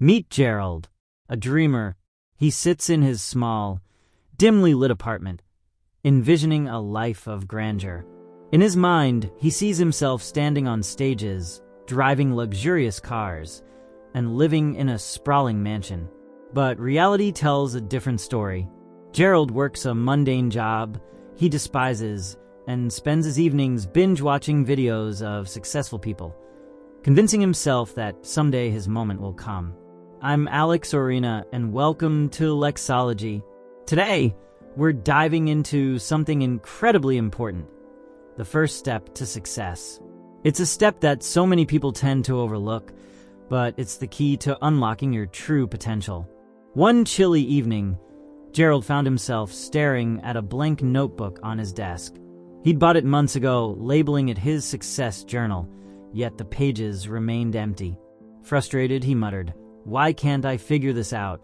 Meet Gerald, a dreamer. He sits in his small, dimly lit apartment, envisioning a life of grandeur. In his mind, he sees himself standing on stages, driving luxurious cars, and living in a sprawling mansion. But reality tells a different story. Gerald works a mundane job he despises and spends his evenings binge-watching videos of successful people, convincing himself that someday his moment will come. I'm Alex Orina, and welcome to Lexology. Today, we're diving into something incredibly important: the first step to success. It's a step that so many people tend to overlook, but it's the key to unlocking your true potential. One chilly evening, Gerald found himself staring at a blank notebook on his desk. He'd bought it months ago, labeling it his success journal, yet the pages remained empty. Frustrated, he muttered, "Why can't I figure this out?"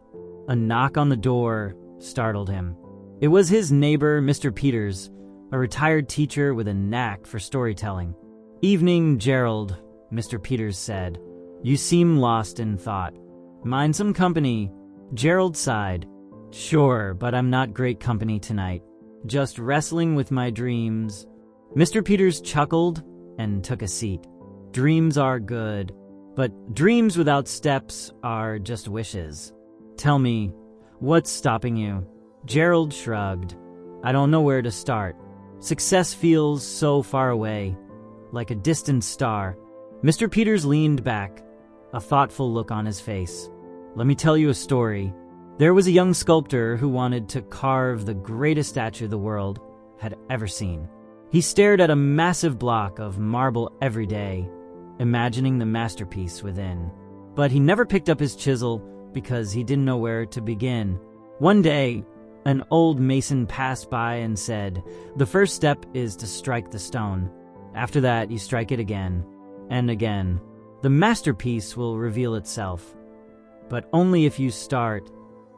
A knock on the door startled him. It was his neighbor, Mr. Peters, a retired teacher with a knack for storytelling. "Evening, Gerald," Mr. Peters said. "You seem lost in thought. Mind some company?" Gerald sighed. "Sure, but I'm not great company tonight. Just wrestling with my dreams." Mr. Peters chuckled and took a seat. "Dreams are good, but dreams without steps are just wishes. Tell me, what's stopping you?" Gerald shrugged. "I don't know where to start. Success feels so far away, like a distant star." Mr. Peters leaned back, a thoughtful look on his face. "Let me tell you a story. There was a young sculptor who wanted to carve the greatest statue the world had ever seen. He stared at a massive block of marble every day, imagining the masterpiece within. But he never picked up his chisel because he didn't know where to begin. One day, an old mason passed by and said, "The first step is to strike the stone. After that, you strike it again and again. The masterpiece will reveal itself. But only if you start."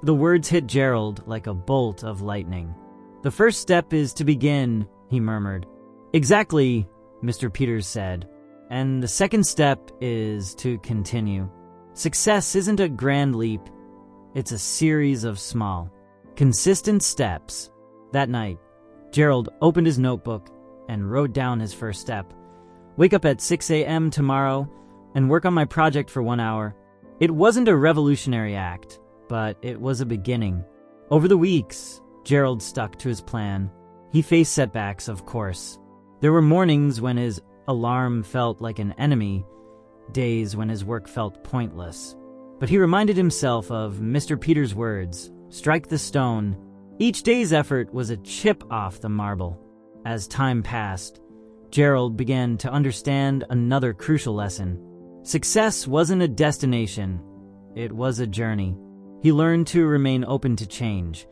The words hit Gerald like a bolt of lightning. "The first step is to begin," he murmured. "Exactly," Mr. Peters said. "And the second step is to continue. Success isn't a grand leap. It's a series of small, consistent steps." That night, Gerald opened his notebook and wrote down his first step. "Wake up at 6 a.m. tomorrow and work on my project for 1 hour." It wasn't a revolutionary act, but it was a beginning. Over the weeks, Gerald stuck to his plan. He faced setbacks, of course. There were mornings when his alarm felt like an enemy, days when his work felt pointless. But he reminded himself of Mr. Peters' words, "Strike the stone." Each day's effort was a chip off the marble. As time passed, Gerald began to understand another crucial lesson. Success wasn't a destination, it was a journey. He learned to remain open to change,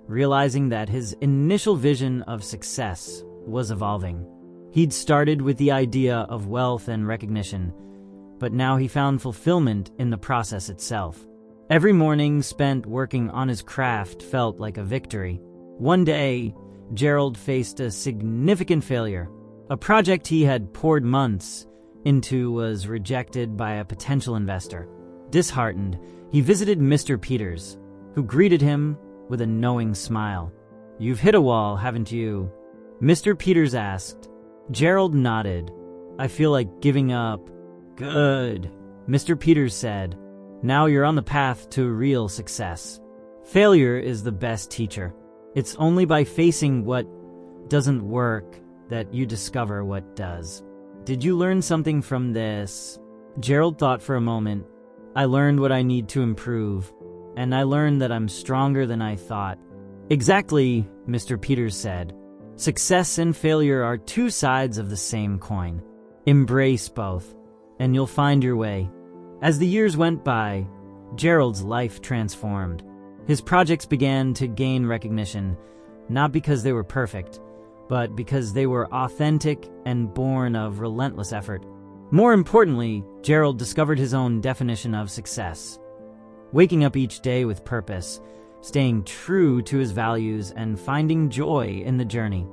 realizing that his initial vision of success was evolving. He'd started with the idea of wealth and recognition, but now he found fulfillment in the process itself. Every morning spent working on his craft felt like a victory. One day, Gerald faced a significant failure. A project he had poured months into was rejected by a potential investor. Disheartened, he visited Mr. Peters, who greeted him with a knowing smile. "You've hit a wall, haven't you?" Mr. Peters asked. Gerald nodded. "I feel like giving up." "Good," Mr. Peters said. "Now you're on the path to real success. Failure is the best teacher. It's only by facing what doesn't work that you discover what does." "Did you learn something from this?" Gerald thought for a moment. "I learned what I need to improve, and I learned that I'm stronger than I thought." "Exactly," Mr. Peters said. "Success and failure are two sides of the same coin. Embrace both, and you'll find your way." As the years went by, Gerald's life transformed. His projects began to gain recognition, not because they were perfect, but because they were authentic and born of relentless effort. More importantly, Gerald discovered his own definition of success: waking up each day with purpose, staying true to his values, and finding joy in the journey.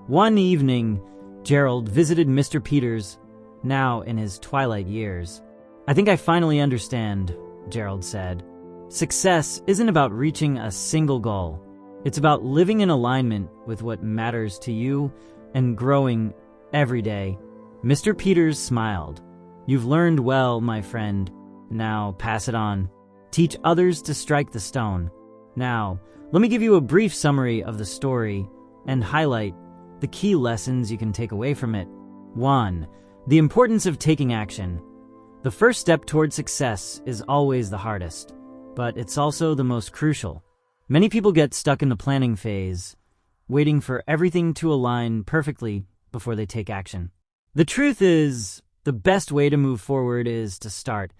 One evening, Gerald visited Mr. Peters, now in his twilight years. "I think I finally understand Gerald said. Success isn't about reaching a single goal. It's about living in alignment with what matters to you and growing every day. Mr. Peters smiled. You've learned well, my friend. Now pass it on. Teach others to strike the stone. Now, let me give you a brief summary of the story and highlight the key lessons you can take away from it. 1. The importance of taking action. The first step toward success is always the hardest, but it's also the most crucial. Many people get stuck in the planning phase, waiting for everything to align perfectly before they take action. The truth is, the best way to move forward is to start,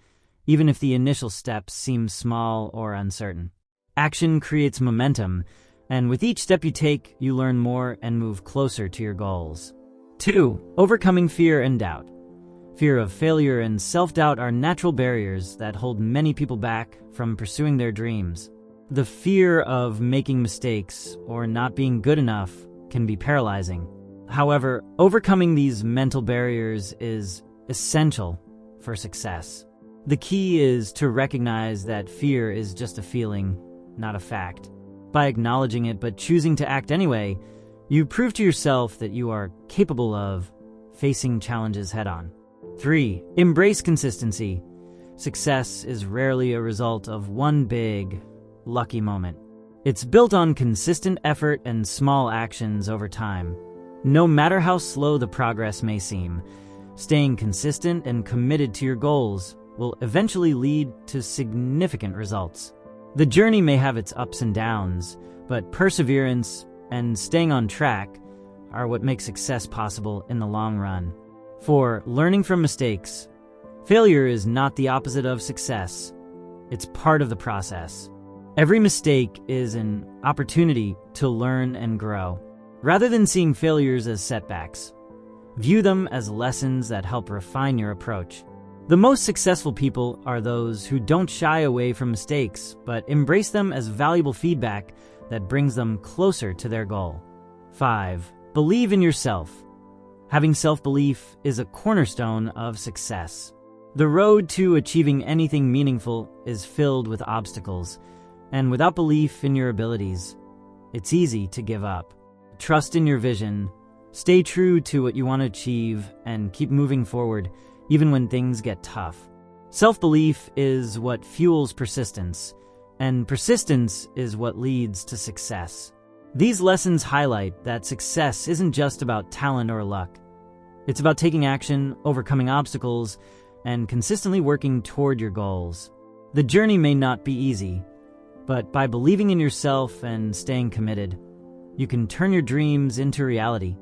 even if the initial steps seem small or uncertain. Action creates momentum, and with each step you take, you learn more and move closer to your goals. 2. Overcoming fear and doubt. Fear of failure and self-doubt are natural barriers that hold many people back from pursuing their dreams. The fear of making mistakes or not being good enough can be paralyzing. However, overcoming these mental barriers is essential for success. The key is to recognize that fear is just a feeling, not a fact. By acknowledging it but choosing to act anyway, you prove to yourself that you are capable of facing challenges head-on. 3. Embrace consistency. Success is rarely a result of one big, lucky moment. It's built on consistent effort and small actions over time. No matter how slow the progress may seem, staying consistent and committed to your goals will eventually lead to significant results. The journey may have its ups and downs, but perseverance and staying on track are what make success possible in the long run. 4. Learning from mistakes. Failure is not the opposite of success. It's part of the process. Every mistake is an opportunity to learn and grow. Rather than seeing failures as setbacks, view them as lessons that help refine your approach. The most successful people are those who don't shy away from mistakes, but embrace them as valuable feedback that brings them closer to their goal. 5. Believe in yourself. Having self-belief is a cornerstone of success. The road to achieving anything meaningful is filled with obstacles, and without belief in your abilities, it's easy to give up. Trust in your vision, stay true to what you want to achieve, and keep moving forward even when things get tough. Self-belief is what fuels persistence, and persistence is what leads to success. These lessons highlight that success isn't just about talent or luck. It's about taking action, overcoming obstacles, and consistently working toward your goals. The journey may not be easy, but by believing in yourself and staying committed, you can turn your dreams into reality.